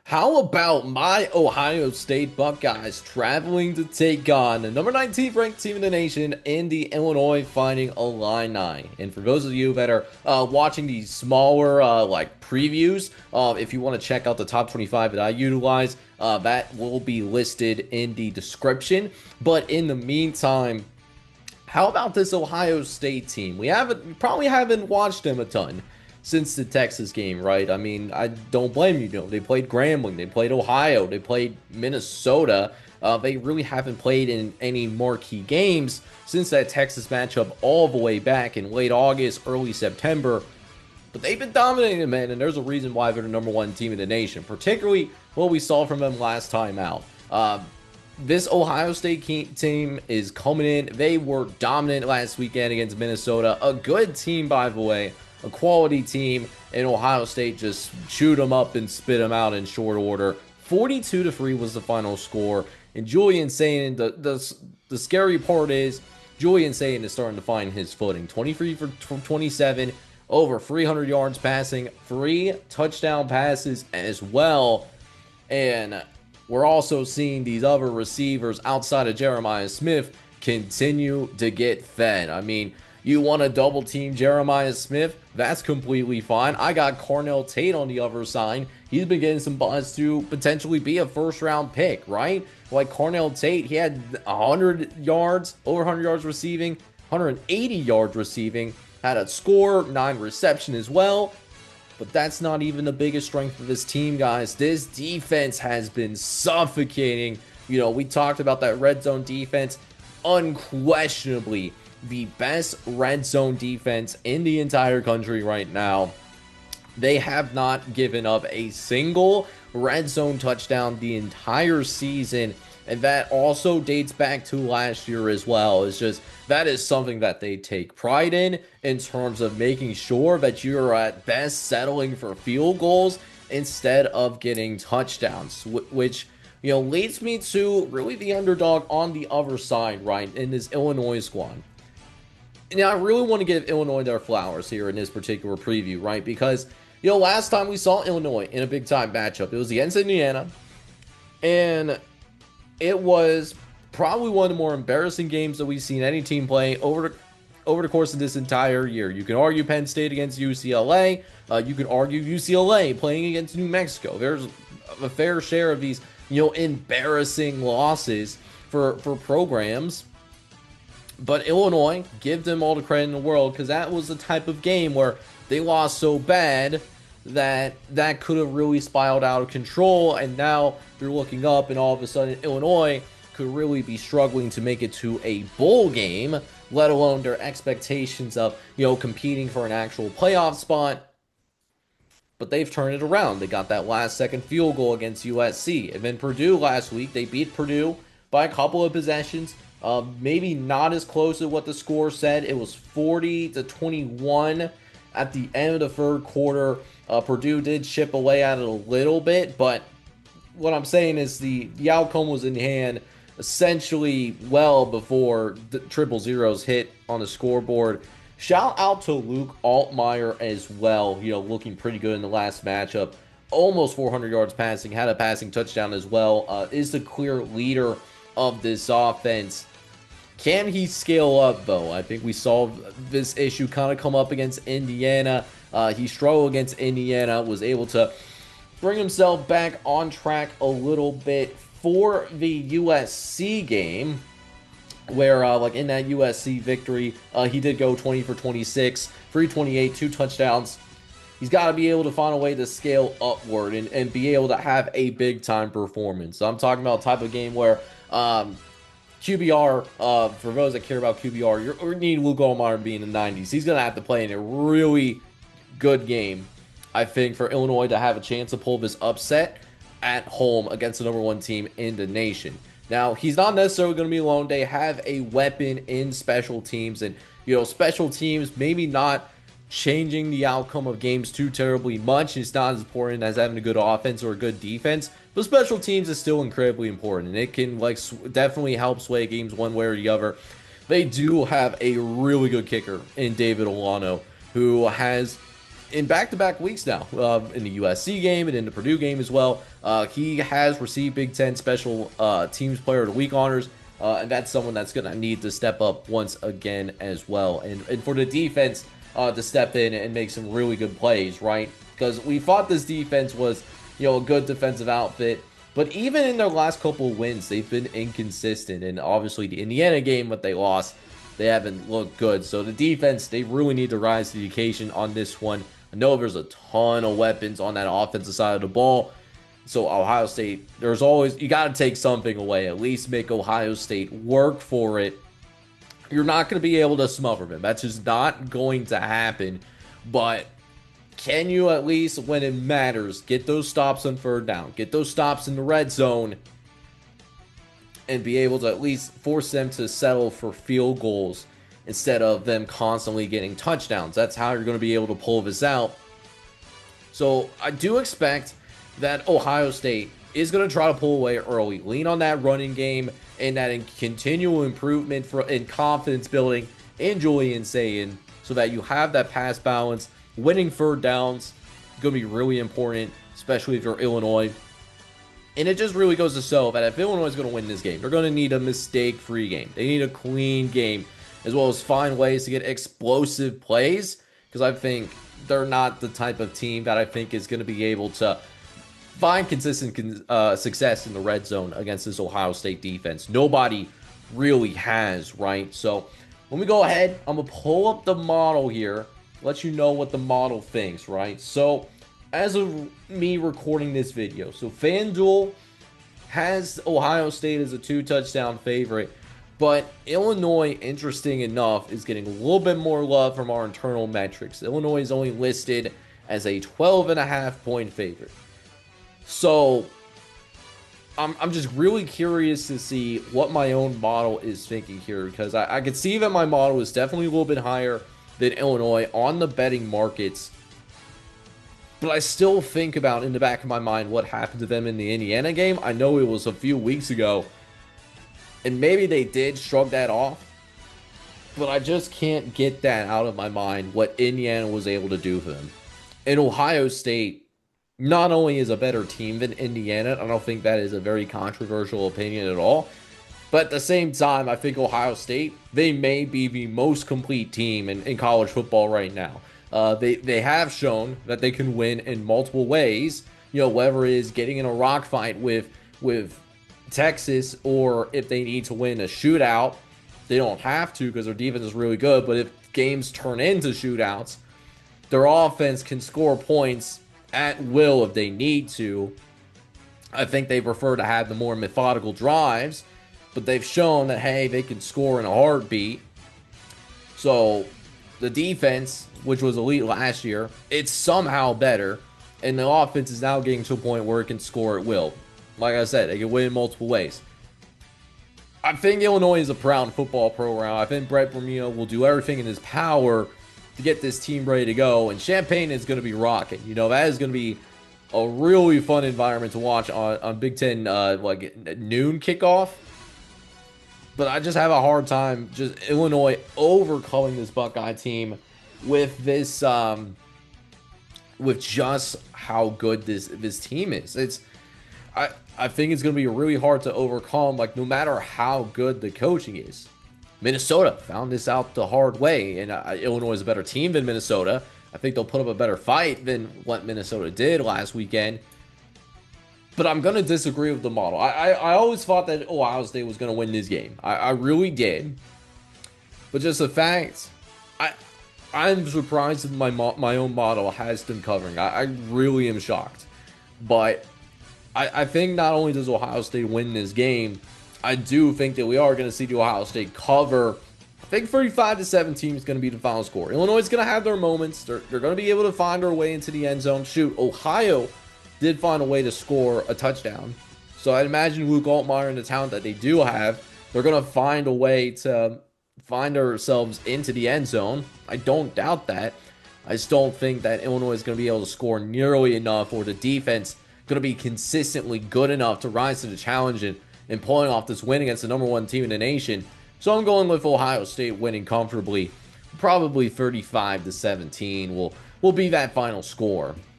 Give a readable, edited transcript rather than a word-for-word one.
How about my Ohio State Buckeyes traveling to take on the number 19th ranked team in the nation in the Illinois Fighting Illini? And for those of you that are watching these smaller previews, if you want to check out the top 25 that I utilize, that will be listed in the description. But in the meantime, how about this Ohio State team? We probably haven't watched them a ton since the Texas game, right? I mean, I don't blame you. You know, they played Grambling, they played Ohio, they played Minnesota. They really haven't played in any marquee games since that Texas matchup all the way back in late August, early September. But they've been dominating, man, and there's a reason why they're the number one team in the nation, particularly what we saw from them last time out. This Ohio State team is coming in. They were dominant last weekend against Minnesota. A good team, by the way, a quality team, and Ohio State just chewed them up and spit them out in short order. 42-3 was the final score. And Julian Sayin, the scary part is Julian Sayin is starting to find his footing. 23 for 27, over 300 yards passing, 3 touchdown passes as well. And we're also seeing these other receivers outside of Jeremiah Smith continue to get fed. I mean, you want to double team Jeremiah Smith? That's completely fine. I got Cornell Tate on the other side. He's been getting some buzz to potentially be a first round pick, right? Like Cornell Tate, he had 100 yards, over 100 yards receiving, 180 yards receiving, had a score, 9 reception as well. But that's not even the biggest strength of this team, guys. This defense has been suffocating. You know, we talked about that red zone defense. Unquestionably, the best red zone defense in the entire country right now. They have not given up a single red zone touchdown the entire season. And that also dates back to last year as well. It's just, that is something that they take pride in terms of making sure that you're at best settling for field goals instead of getting touchdowns, which, you know, leads me to really the underdog on the other side, right, in this Illinois squad. Now, I really want to give Illinois their flowers here in this particular preview, right, because, you know, last time we saw Illinois in a big-time matchup, it was against Indiana, and it was probably one of the more embarrassing games that we've seen any team play over the course of this entire year. You can argue Penn State against UCLA. You can argue UCLA playing against New Mexico. There's a fair share of these, you know, embarrassing losses for programs. But Illinois, give them all the credit in the world, because that was the type of game where they lost so bad that could have really spiraled out of control, and now they're looking up, and all of a sudden Illinois could really be struggling to make it to a bowl game, let alone their expectations of, you know, competing for an actual playoff spot. But they've turned it around. They got that last second field goal against USC. And then Purdue last week, they beat Purdue by a couple of possessions. Maybe not as close as what the score said. It was 40-21 at the end of the third quarter. Purdue did chip away at it a little bit, but what I'm saying is the outcome was in hand essentially well before the triple zeros hit on the scoreboard. Shout out to Luke Altmaier as well, you know, looking pretty good in the last matchup. Almost 400 yards passing, had a passing touchdown as well. Is the clear leader of this offense. Can he scale up, though? I think we saw this issue kind of come up against Indiana. He struggled against Indiana, was able to bring himself back on track a little bit for the USC game, where, like, in that USC victory, he did go 20 for 26, 328, 2 touchdowns. He's got to be able to find a way to scale upward and be able to have a big-time performance. So I'm talking about a type of game where QBR, for those that care about QBR, you need Luke Altmaier to be in the 90s. He's going to have to play in a really good game, I think, for Illinois to have a chance to pull this upset at home against the number one team in the nation. Now, he's not necessarily going to be alone. They have a weapon in special teams, and, you know, special teams maybe not changing the outcome of games too terribly much. It's not as important as having a good offense or a good defense, but special teams is still incredibly important, and it can, like, definitely help sway games one way or the other. They do have a really good kicker in David Olano, who has in back-to-back weeks now, in the USC game and in the Purdue game as well. He has received Big Ten Special Teams Player of the Week honors, and that's someone that's going to need to step up once again as well. And for the defense to step in and make some really good plays, right? Because we thought this defense was, a good defensive outfit. But even in their last couple of wins, they've been inconsistent. And obviously, the Indiana game, what they lost, they haven't looked good. So the defense, they really need to rise to the occasion on this one. I know there's a ton of weapons on that offensive side of the ball. So Ohio State, there's always, you got to take something away. At least make Ohio State work for it. You're not going to be able to smother them. That's just not going to happen. But can you at least, when it matters, get those stops on third down, get those stops in the red zone, and be able to at least force them to settle for field goals instead of them constantly getting touchdowns? That's how you're going to be able to pull this out. So I do expect that Ohio State is going to try to pull away early, lean on that running game and that continual improvement in confidence building in Julian Sayin, so that you have that pass balance. Winning third downs is going to be really important, especially if you're Illinois. And it just really goes to show that if Illinois is going to win this game, they're going to need a mistake-free game. They need a clean game, as well as find ways to get explosive plays, because I think they're not the type of team that I think is going to be able to find consistent success in the red zone against this Ohio State defense. Nobody really has, right? So when we go ahead, I'm going to pull up the model here, let you know what the model thinks, right? So as of me recording this video, so FanDuel has Ohio State as a 2-touchdown favorite, but Illinois, interesting enough, is getting a little bit more love from our internal metrics. Illinois is only listed as a 12.5-point favorite. So I'm just really curious to see what my own model is thinking here, because I could see that my model is definitely a little bit higher than Illinois on the betting markets. But I still think about, in the back of my mind, what happened to them in the Indiana game. I know it was a few weeks ago, and maybe they did shrug that off, but I just can't get that out of my mind, what Indiana was able to do for them. And Ohio State not only is a better team than Indiana, I don't think that is a very controversial opinion at all, but at the same time, I think Ohio State, they may be the most complete team in college football right now. They have shown that they can win in multiple ways, whether it is getting in a rock fight with Texas, or if they need to win a shootout. They don't have to because their defense is really good, but if games turn into shootouts, their offense can score points at will if they need to. I think they prefer to have the more methodical drives, but they've shown that, hey, they can score in a heartbeat. So the defense, which was elite last year, it's somehow better, and the offense is now getting to a point where it can score at will. Like I said, they can win in multiple ways. I think Illinois is a proud football program. I think Brett Vermillion will do everything in his power to get this team ready to go, and Champaign is going to be rocking. That is going to be a really fun environment to watch on Big Ten like noon kickoff. But I just have a hard time just Illinois overcoming this Buckeye team with this with just how good this team is. I think it's going to be really hard to overcome, like, no matter how good the coaching is. Minnesota found this out the hard way, and Illinois is a better team than Minnesota. I think they'll put up a better fight than what Minnesota did last weekend. But I'm going to disagree with the model. I always thought that Ohio State was going to win this game. I really did. But just the fact, I'm surprised that my own model has them covering. I really am shocked. But I think not only does Ohio State win this game, I do think that we are going to see the Ohio State cover. I think 35-17 is going to be the final score. Illinois is going to have their moments. They're going to be able to find their way into the end zone. Shoot, Ohio did find a way to score a touchdown. So I'd imagine Luke Altmaier and the talent that they do have, they're going to find a way to find themselves into the end zone. I don't doubt that. I just don't think that Illinois is going to be able to score nearly enough, or the defense going to be consistently good enough to rise to the challenge and pulling off this win against the number one team in the nation. So I'm going with Ohio State winning comfortably, probably 35-17. will be that final score.